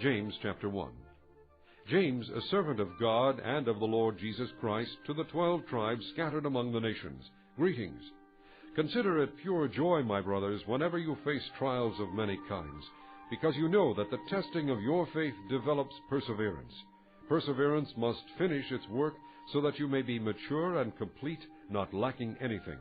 James chapter 1. James, a servant of God and of the Lord Jesus Christ, to the 12 tribes scattered among the nations, greetings. Consider it pure joy, my brothers, whenever you face trials of many kinds, because you know that the testing of your faith develops perseverance. Perseverance must finish its work, so that you may be mature and complete, not lacking anything.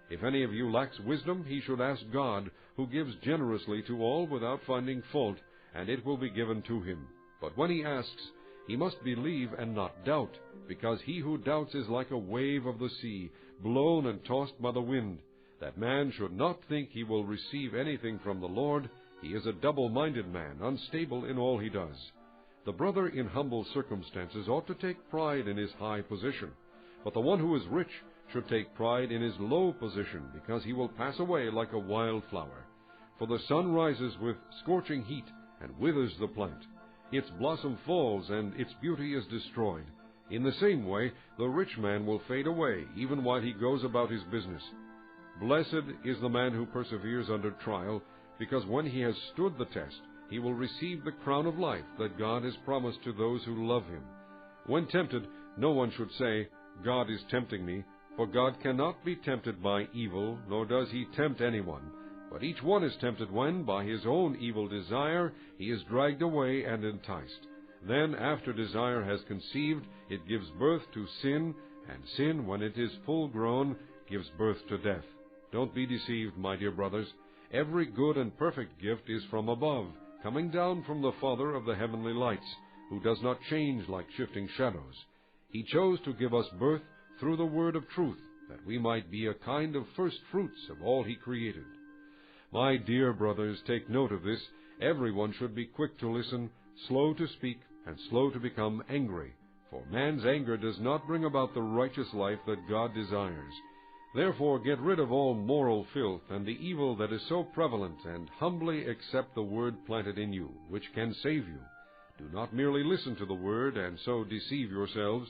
If any of you lacks wisdom, he should ask God, who gives generously to all without finding fault, and it will be given to him. But when he asks, he must believe and not doubt, because he who doubts is like a wave of the sea, blown and tossed by the wind. That man should not think he will receive anything from the Lord. He is a double-minded man, unstable in all he does. The brother in humble circumstances ought to take pride in his high position, but the one who is rich should take pride in his low position, because he will pass away like a wild flower. For the sun rises with scorching heat and withers the plant. Its blossom falls, and its beauty is destroyed. In the same way, the rich man will fade away, even while he goes about his business. Blessed is the man who perseveres under trial, because when he has stood the test, he will receive the crown of life that God has promised to those who love him. When tempted, no one should say, God is tempting me, for God cannot be tempted by evil, nor does he tempt anyone. But each one is tempted when, by his own evil desire, he is dragged away and enticed. Then, after desire has conceived, it gives birth to sin, and sin, when it is full grown, gives birth to death. Don't be deceived, my dear brothers. Every good and perfect gift is from above, coming down from the Father of the heavenly lights, who does not change like shifting shadows. He chose to give us birth through the word of truth, that we might be a kind of first fruits of all he created. My dear brothers, take note of this. Everyone should be quick to listen, slow to speak, and slow to become angry, for man's anger does not bring about the righteous life that God desires. Therefore get rid of all moral filth and the evil that is so prevalent, and humbly accept the word planted in you, which can save you. Do not merely listen to the word and so deceive yourselves.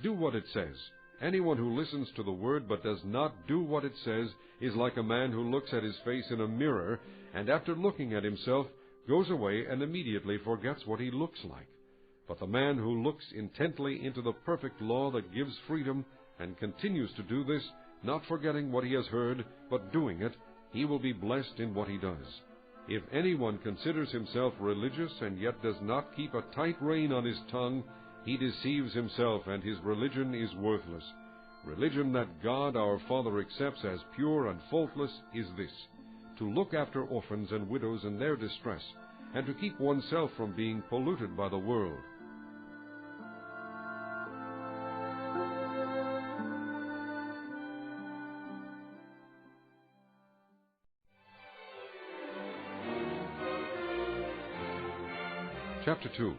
Do what it says. Anyone who listens to the word but does not do what it says is like a man who looks at his face in a mirror, and after looking at himself goes away and immediately forgets what he looks like. But the man who looks intently into the perfect law that gives freedom and continues to do this, not forgetting what he has heard, but doing it, he will be blessed in what he does. If anyone considers himself religious and yet does not keep a tight rein on his tongue, he deceives himself, and his religion is worthless. Religion that God our Father accepts as pure and faultless is this: to look after orphans and widows in their distress, and to keep oneself from being polluted by the world. Chapter 2.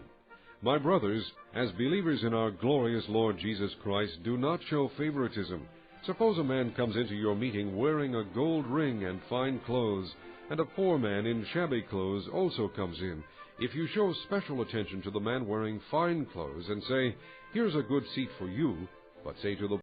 My brothers, as believers in our glorious Lord Jesus Christ, do not show favoritism. Suppose a man comes into your meeting wearing a gold ring and fine clothes, and a poor man in shabby clothes also comes in. If you show special attention to the man wearing fine clothes and say, "Here's a good seat for you," but say to the